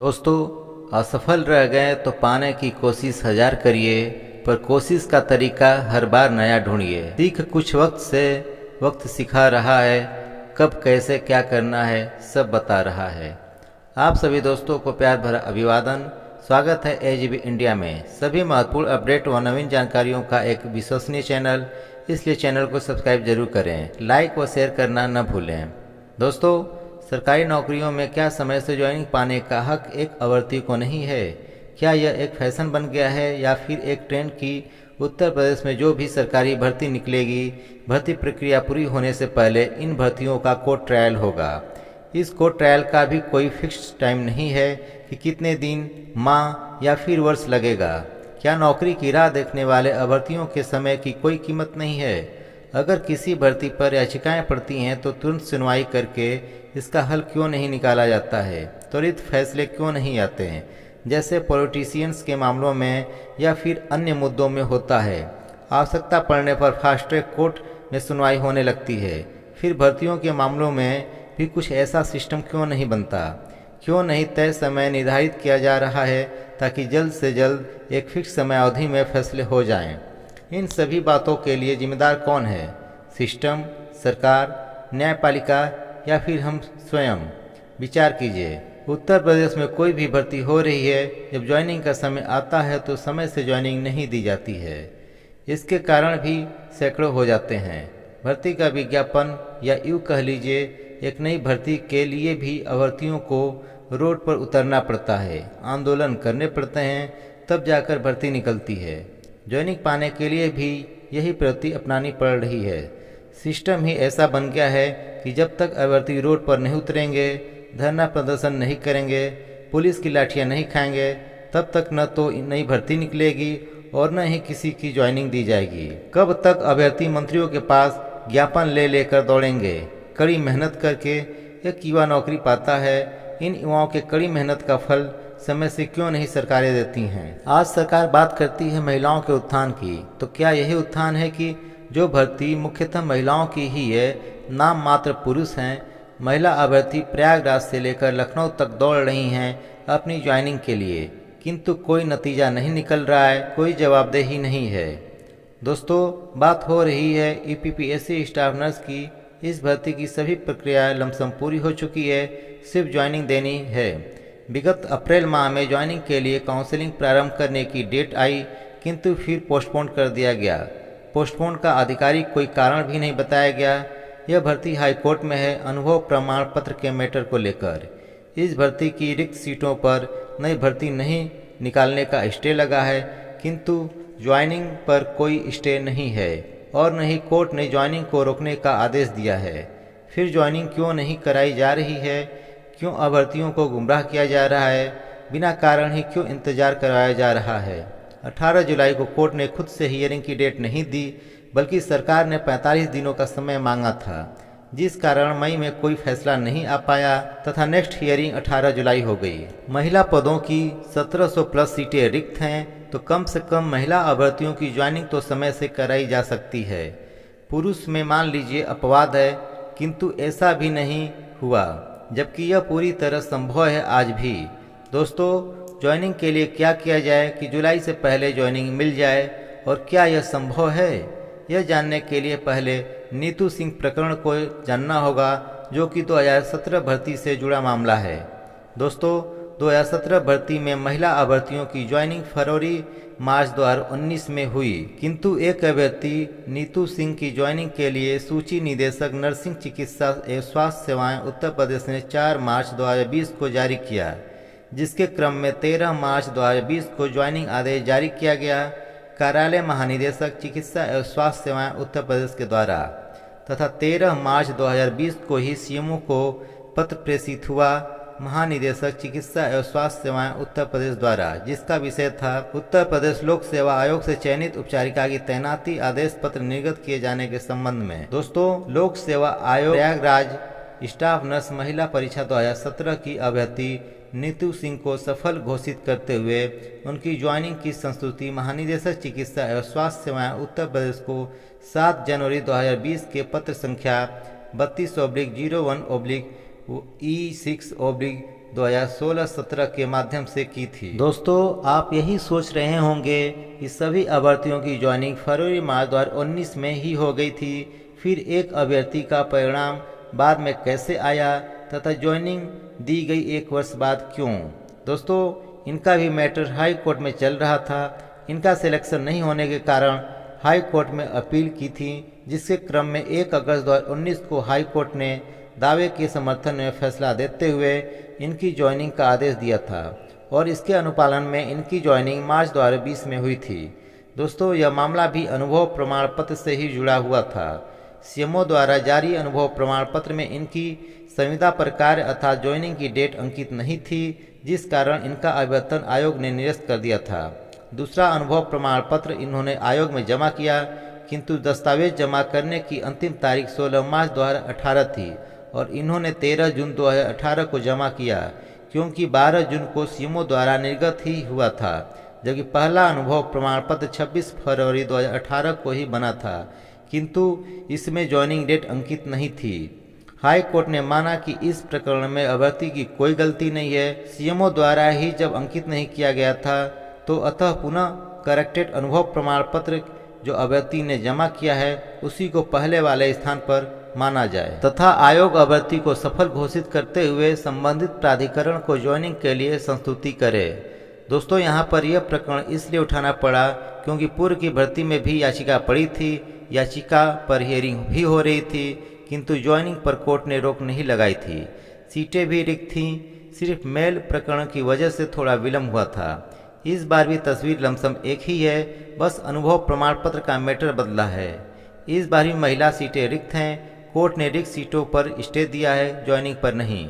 दोस्तों, असफल रह गए तो पाने की कोशिश हजार करिए, पर कोशिश का तरीका हर बार नया ढूंढिए। सीख कुछ वक्त से वक्त सिखा रहा है, कब कैसे क्या करना है सब बता रहा है। आप सभी दोस्तों को प्यार भरा अभिवादन। स्वागत है एजीबी इंडिया में। सभी महत्वपूर्ण अपडेट व नवीन जानकारियों का एक विश्वसनीय चैनल, इसलिए चैनल को सब्सक्राइब जरूर करें, लाइक व शेयर करना न भूलें। दोस्तों, सरकारी नौकरियों में क्या समय से ज्वाइनिंग पाने का हक एक अभ्यर्थी को नहीं है? क्या यह एक फैशन बन गया है या फिर एक ट्रेंड की उत्तर प्रदेश में जो भी सरकारी भर्ती निकलेगी, भर्ती प्रक्रिया पूरी होने से पहले इन भर्तियों का कोर्ट ट्रायल होगा। इस कोर्ट ट्रायल का भी कोई फिक्स टाइम नहीं है कि कितने दिन, माह या फिर वर्ष लगेगा। क्या नौकरी की राह देखने वाले अभ्यर्थियों के समय की कोई कीमत नहीं है? अगर किसी भर्ती पर याचिकाएं पड़ती हैं तो तुरंत सुनवाई करके इसका हल क्यों नहीं निकाला जाता है? त्वरित फैसले क्यों नहीं आते हैं, जैसे पॉलिटिशियंस के मामलों में या फिर अन्य मुद्दों में होता है? आवश्यकता पड़ने पर फास्ट ट्रैक कोर्ट में सुनवाई होने लगती है। फिर भर्तियों के मामलों में भी कुछ ऐसा सिस्टम क्यों नहीं बनता? क्यों नहीं तय समय निर्धारित किया जा रहा है ताकि जल्द से जल्द एक फिक्स समय अवधि में फैसले हो जाएं? इन सभी बातों के लिए जिम्मेदार कौन है? सिस्टम, सरकार, न्यायपालिका या फिर हम स्वयं? विचार कीजिए। उत्तर प्रदेश में कोई भी भर्ती हो रही है, जब ज्वाइनिंग का समय आता है तो समय से ज्वाइनिंग नहीं दी जाती है। इसके कारण भी सैकड़ों हो जाते हैं। भर्ती का विज्ञापन या यूँ कह लीजिए एक नई भर्ती के लिए भी अभ्यर्थियों को रोड पर उतरना पड़ता है, आंदोलन करने पड़ते हैं, तब जाकर भर्ती निकलती है। ज्वाइनिंग पाने के लिए भी यही प्रवृत्ति अपनानी पड़ रही है। सिस्टम ही ऐसा बन गया है कि जब तक अभ्यर्थी रोड पर नहीं उतरेंगे, धरना प्रदर्शन नहीं करेंगे, पुलिस की लाठियां नहीं खाएंगे, तब तक न तो नई भर्ती निकलेगी और न ही किसी की ज्वाइनिंग दी जाएगी। कब तक अभ्यर्थी मंत्रियों के पास ज्ञापन ले लेकर दौड़ेंगे? कड़ी मेहनत करके एक युवा नौकरी पाता है। इन युवाओं के कड़ी मेहनत का फल समय से क्यों नहीं सरकारें देती हैं? आज सरकार बात करती है महिलाओं के उत्थान की, तो क्या यही उत्थान है कि जो भर्ती मुख्यतः महिलाओं की ही है, नाम मात्र पुरुष हैं? महिला अभ्यर्थी प्रयागराज से लेकर लखनऊ तक दौड़ रही हैं अपनी ज्वाइनिंग के लिए, किंतु कोई नतीजा नहीं निकल रहा है, कोई जवाबदेही नहीं है। दोस्तों, बात हो रही है ईपीपीएससी स्टाफ नर्स की। इस भर्ती की सभी प्रक्रिया लमसम पूरी हो चुकी है, सिर्फ ज्वाइनिंग देनी है। विगत अप्रैल माह में ज्वाइनिंग के लिए काउंसलिंग प्रारंभ करने की डेट आई, किंतु फिर पोस्टपोन कर दिया गया। पोस्टपोन का आधिकारिक कोई कारण भी नहीं बताया गया। यह भर्ती हाईकोर्ट में है अनुभव प्रमाण पत्र के मैटर को लेकर। इस भर्ती की रिक्त सीटों पर नई भर्ती नहीं निकालने का स्टे लगा है, किंतु ज्वाइनिंग पर कोई स्टे नहीं है और न ही कोर्ट ने ज्वाइनिंग को रोकने का आदेश दिया है। फिर ज्वाइनिंग क्यों नहीं कराई जा रही है? क्यों अभ्यर्थियों को गुमराह किया जा रहा है? बिना कारण ही क्यों इंतजार करवाया जा रहा है? 18 जुलाई को कोर्ट ने खुद से हियरिंग की डेट नहीं दी, बल्कि सरकार ने 45 दिनों का समय मांगा था, जिस कारण मई में कोई फैसला नहीं आ पाया तथा नेक्स्ट हियरिंग 18 जुलाई हो गई। महिला पदों की 1700 प्लस सीटें रिक्त हैं, तो कम से कम महिला अभ्यर्थियों की ज्वाइनिंग तो समय से कराई जा सकती है। पुरुष में मान लीजिए अपवाद है, किंतु ऐसा भी नहीं हुआ, जबकि यह पूरी तरह संभव है आज भी। दोस्तों, ज्वाइनिंग के लिए क्या किया जाए कि जुलाई से पहले ज्वाइनिंग मिल जाए, और क्या यह संभव है? यह जानने के लिए पहले नीतू सिंह प्रकरण को जानना होगा, जो कि 2017 भर्ती से जुड़ा मामला है। दोस्तों, 2017 भर्ती में महिला अभ्यर्थियों की ज्वाइनिंग फरवरी मार्च 2019 में हुई, किंतु एक अभ्यर्थी नीतू सिंह की ज्वाइनिंग के लिए सूची निदेशक नर्सिंग चिकित्सा एवं स्वास्थ्य सेवाएं उत्तर प्रदेश ने 4 मार्च 2020 को जारी किया, जिसके क्रम में 13 मार्च 2020 को ज्वाइनिंग आदेश जारी किया गया कार्यालय महानिदेशक चिकित्सा एवं स्वास्थ्य सेवाएं उत्तर प्रदेश के द्वारा, तथा 13 मार्च 2020 को ही सीएमओ को पत्र प्रेषित हुआ महानिदेशक चिकित्सा एवं स्वास्थ्य सेवाएं उत्तर प्रदेश द्वारा, जिसका विषय था उत्तर प्रदेश लोक सेवा आयोग से चयनित उपचारिका की तैनाती आदेश पत्र निर्गत किए जाने के संबंध में। दोस्तों, लोक सेवा आयोग प्रयागराज स्टाफ नर्स महिला परीक्षा 2017 की अभ्यर्थी नीतू सिंह को सफल घोषित करते हुए उनकी ज्वाइनिंग की संस्तुति महानिदेशक चिकित्सा एवं स्वास्थ्य सेवाएं उत्तर प्रदेश को 7 जनवरी 2020 के पत्र संख्या 32/01/E6/2020 2016-17 के माध्यम से की थी। दोस्तों, आप यही सोच रहे होंगे कि सभी अभ्यर्थियों की ज्वाइनिंग फरवरी मार्च 2019 में ही हो गई थी, फिर एक अभ्यर्थी का परिणाम बाद में कैसे आया तथा ज्वाइनिंग दी गई 1 वर्ष बाद क्यों। दोस्तों, इनका भी मैटर हाई कोर्ट में चल रहा था। इनका सिलेक्शन नहीं होने के कारण हाई कोर्ट में अपील की थी, जिसके क्रम में 1 अगस्त 2019 को हाई कोर्ट ने दावे के समर्थन में फैसला देते हुए इनकी ज्वाइनिंग का आदेश दिया था और इसके अनुपालन में इनकी ज्वाइनिंग मार्च 2020 में हुई थी। दोस्तों, यह मामला भी अनुभव प्रमाण पत्र से ही जुड़ा हुआ था। सीएमओ द्वारा जारी अनुभव प्रमाण पत्र में इनकी संविदा पर कार्य अर्थात ज्वाइनिंग की डेट अंकित नहीं थी, जिस कारण इनका अभिवर्तन आयोग ने निरस्त कर दिया था। दूसरा अनुभव प्रमाण पत्र इन्होंने आयोग में जमा किया, किंतु दस्तावेज जमा करने की अंतिम तारीख 16 मार्च 2018 थी और इन्होंने 13 जून 2018 को जमा किया, क्योंकि 12 जून को सीएमओ द्वारा निर्गत ही हुआ था, जबकि पहला अनुभव प्रमाण पत्र 26 फरवरी 2018 को ही बना था, किंतु इसमें ज्वाइनिंग डेट अंकित नहीं थी। हाई कोर्ट ने माना कि इस प्रकरण में अभ्यर्थी की कोई गलती नहीं है। सीएमओ द्वारा ही जब अंकित नहीं किया गया था, तो अतः पुनः करेक्टेड अनुभव प्रमाण पत्र जो अभ्यर्थी ने जमा किया है उसी को पहले वाले स्थान पर माना जाए तथा आयोग अभ्यर्थी को सफल घोषित करते हुए संबंधित प्राधिकरण को ज्वाइनिंग के लिए संस्तुति करे। दोस्तों, यहाँ पर यह प्रकरण इसलिए उठाना पड़ा क्योंकि पूर्व की भर्ती में भी याचिका पड़ी थी। याचिका पर हियरिंग भी हो रही थी, किंतु ज्वाइनिंग पर कोर्ट ने रोक नहीं लगाई थी। सीटें भी रिक्त थीं, सिर्फ मेल प्रकरण की वजह से थोड़ा विलम्ब हुआ था। इस बार भी तस्वीर लमसम एक ही है, बस अनुभव प्रमाण पत्र का मैटर बदला है। इस बार भी महिला सीटें रिक्त हैं। कोर्ट ने रिक्त सीटों पर स्टे दिया है, ज्वाइनिंग पर नहीं।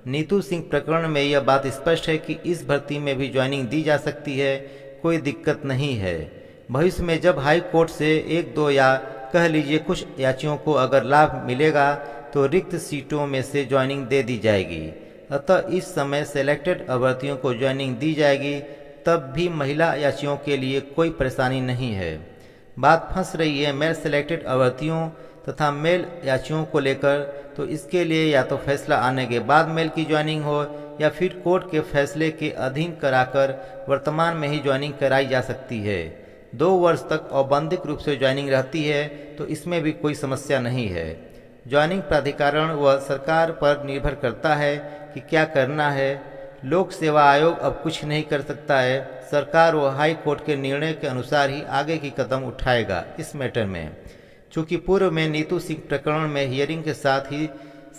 नीतू सिंह प्रकरण में यह बात स्पष्ट है कि इस भर्ती में भी ज्वाइनिंग दी जा सकती है, कोई दिक्कत नहीं है। भविष्य में जब हाई कोर्ट से 1-2 या कह लीजिए कुछ याचियों को अगर लाभ मिलेगा तो रिक्त सीटों में से ज्वाइनिंग दे दी जाएगी। अतः इस समय सेलेक्टेड अभ्यर्थियों को ज्वाइनिंग दी जाएगी, तब भी महिला याचियों के लिए कोई परेशानी नहीं है। बात फंस रही है मेल सेलेक्टेड अभ्यर्थियों तथा मेल याचियों को लेकर, तो इसके लिए या तो फैसला आने के बाद मेल की ज्वाइनिंग हो या फिर कोर्ट के फैसले के अधीन कराकर वर्तमान में ही ज्वाइनिंग कराई जा सकती है। 2 वर्ष तक औपबंधिक रूप से ज्वाइनिंग रहती है, तो इसमें भी कोई समस्या नहीं है। ज्वाइनिंग प्राधिकरण व सरकार पर निर्भर करता है कि क्या करना है। लोक सेवा आयोग अब कुछ नहीं कर सकता है। सरकार व हाई कोर्ट के निर्णय के अनुसार ही आगे की कदम उठाएगा इस मैटर में। चूँकि पूर्व में नीतू सिंह प्रकरण में हियरिंग के साथ ही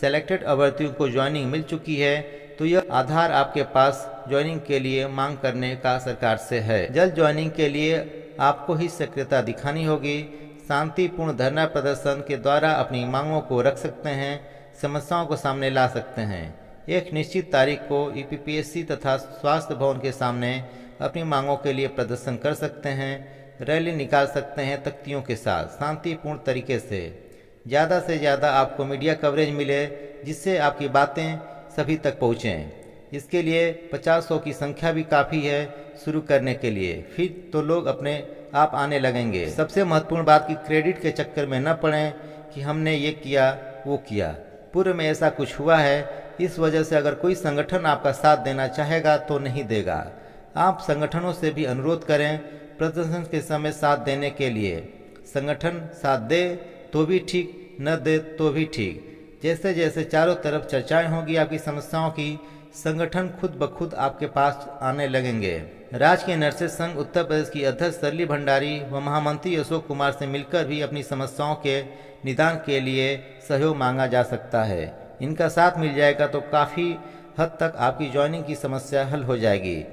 सेलेक्टेड अभ्यर्थियों को ज्वाइनिंग मिल चुकी है, तो यह आधार आपके पास ज्वाइनिंग के लिए मांग करने का सरकार से है। जल्द ज्वाइनिंग के लिए आपको ही सक्रियता दिखानी होगी। शांतिपूर्ण धरना प्रदर्शन के द्वारा अपनी मांगों को रख सकते हैं, समस्याओं को सामने ला सकते हैं। एक निश्चित तारीख को ईपीपीएससी तथा स्वास्थ्य भवन के सामने अपनी मांगों के लिए प्रदर्शन कर सकते हैं, रैली निकाल सकते हैं तख्तियों के साथ शांतिपूर्ण तरीके से। ज़्यादा से ज़्यादा आपको मीडिया कवरेज मिले, जिससे आपकी बातें सभी तक पहुँचें। इसके लिए 50-100 की संख्या भी काफ़ी है शुरू करने के लिए, फिर तो लोग अपने आप आने लगेंगे। सबसे महत्वपूर्ण बात कि क्रेडिट के चक्कर में न पड़ें कि हमने ये किया वो किया। पूर्व में ऐसा कुछ हुआ है, इस वजह से अगर कोई संगठन आपका साथ देना चाहेगा तो नहीं देगा। आप संगठनों से भी अनुरोध करें प्रदर्शन के समय साथ देने के लिए। संगठन साथ दे तो भी ठीक, न दे तो भी ठीक। जैसे जैसे चारों तरफ चर्चाएं होगी आपकी समस्याओं की, संगठन खुद ब खुद आपके पास आने लगेंगे। राजकीय नर्सेज संघ उत्तर प्रदेश की अध्यक्ष सरली भंडारी व महामंत्री अशोक कुमार से मिलकर भी अपनी समस्याओं के निदान के लिए सहयोग मांगा जा सकता है। इनका साथ मिल जाएगा तो काफ़ी हद तक आपकी ज्वाइनिंग की समस्या हल हो जाएगी।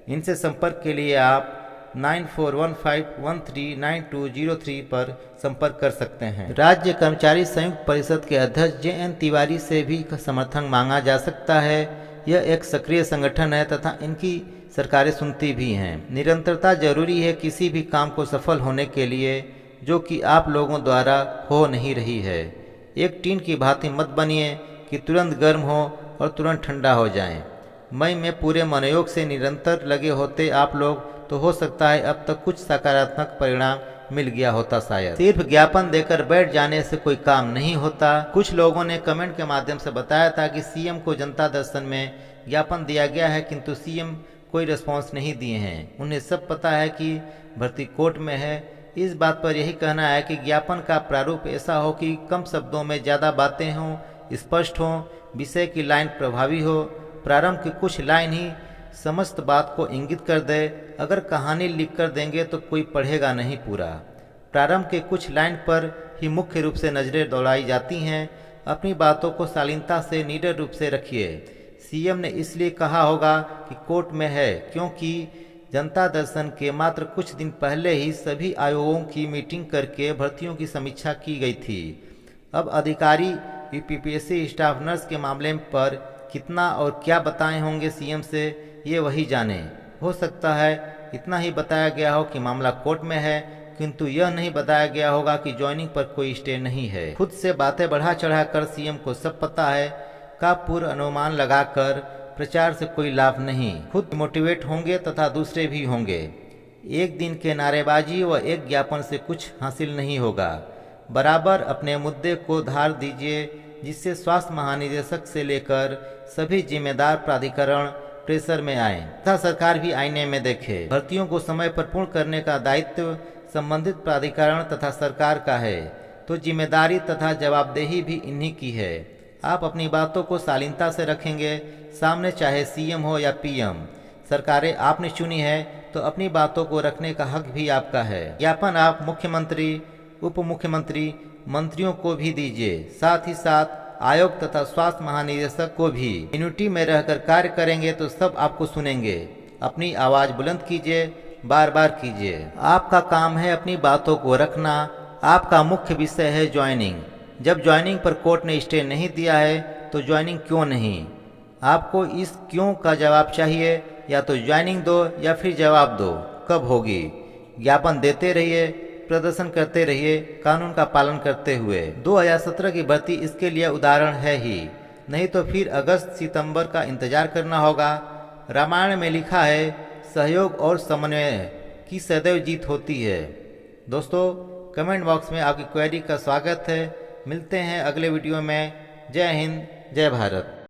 इनसे संपर्क के लिए आप 9415139203 पर संपर्क कर सकते हैं। राज्य कर्मचारी संयुक्त परिषद के अध्यक्ष JN तिवारी से भी समर्थन मांगा जा सकता है। यह एक सक्रिय संगठन है तथा इनकी सरकारें सुनती भी हैं। निरंतरता जरूरी है किसी भी काम को सफल होने के लिए, जो कि आप लोगों द्वारा हो नहीं रही है। एक टीन की भांति मत बनिए कि तुरंत गर्म हो और तुरंत ठंडा हो जाएं। मई में पूरे मनोयोग से निरंतर लगे होते आप लोग, तो हो सकता है अब तक कुछ सकारात्मक परिणाम मिल गया होता। शायद सिर्फ ज्ञापन देकर बैठ जाने से कोई काम नहीं होता। कुछ लोगों ने कमेंट के माध्यम से बताया था कि सीएम को जनता दर्शन में ज्ञापन दिया गया है, किंतु सीएम कोई रिस्पॉन्स नहीं दिए हैं। उन्हें सब पता है कि भर्ती कोर्ट में है। इस बात पर यही कहना है कि ज्ञापन का प्रारूप ऐसा हो कि कम शब्दों में ज़्यादा बातें हों, स्पष्ट हों, विषय की लाइन प्रभावी हो। प्रारंभ की कुछ लाइन ही समस्त बात को इंगित कर दे। अगर कहानी लिख कर देंगे तो कोई पढ़ेगा नहीं पूरा। प्रारंभ के कुछ लाइन पर ही मुख्य रूप से नजरें दौड़ाई जाती हैं। अपनी बातों को शालीनता से निडर रूप से रखिए। सीएम ने इसलिए कहा होगा कि कोर्ट में है, क्योंकि जनता दर्शन के मात्र कुछ दिन पहले ही सभी आयोगों की मीटिंग करके भर्तियों की समीक्षा की गई थी। अब अधिकारी यूपीपीएससी स्टाफ नर्स के मामले पर कितना और क्या बताए होंगे सीएम से, ये वही जाने। हो सकता है इतना ही बताया गया हो कि मामला कोर्ट में है, किंतु यह नहीं बताया गया होगा कि ज्वाइनिंग पर कोई स्टे नहीं है। खुद से बातें बढ़ा चढ़ा कर सीएम को सब पता है का पूर्व अनुमान लगाकर प्रचार से कोई लाभ नहीं। खुद मोटिवेट होंगे तथा दूसरे भी होंगे। एक दिन के नारेबाजी व एक ज्ञापन से कुछ हासिल नहीं होगा। बराबर अपने मुद्दे को धार दीजिए, जिससे स्वास्थ्य महानिदेशक से लेकर सभी जिम्मेदार प्राधिकरण प्रेशर में आए तथा सरकार भी आईने में देखे। भर्तियों को समय पर पूर्ण करने का दायित्व संबंधित प्राधिकरण तथा सरकार का है, तो जिम्मेदारी तथा जवाबदेही भी इन्हीं की है। आप अपनी बातों को शालीनता से रखेंगे, सामने चाहे सीएम हो या पीएम। सरकारें आपने चुनी है, तो अपनी बातों को रखने का हक भी आपका है। ज्ञापन आप मुख्यमंत्री, उप मुख्यमंत्री, मंत्रियों को भी दीजिए, साथ ही साथ आयोग तथा स्वास्थ्य महानिदेशक को भी। यूनिटी में रहकर कार्य करेंगे तो सब आपको सुनेंगे। अपनी आवाज बुलंद कीजिए, बार बार कीजिए। आपका काम है अपनी बातों को रखना। आपका मुख्य विषय है ज्वाइनिंग। जब ज्वाइनिंग पर कोर्ट ने स्टे नहीं दिया है तो ज्वाइनिंग क्यों नहीं? आपको इस क्यों का जवाब चाहिए। या तो ज्वाइनिंग दो या फिर जवाब दो, कब होगी? ज्ञापन देते रहिए, प्रदर्शन करते रहिए, कानून का पालन करते हुए। 2017 की भर्ती इसके लिए उदाहरण है ही, नहीं तो फिर अगस्त सितंबर का इंतजार करना होगा। रामायण में लिखा है, सहयोग और समन्वय की सदैव जीत होती है। दोस्तों, कमेंट बॉक्स में आपकी क्वेरी का स्वागत है। मिलते हैं अगले वीडियो में। जय हिंद, जय भारत।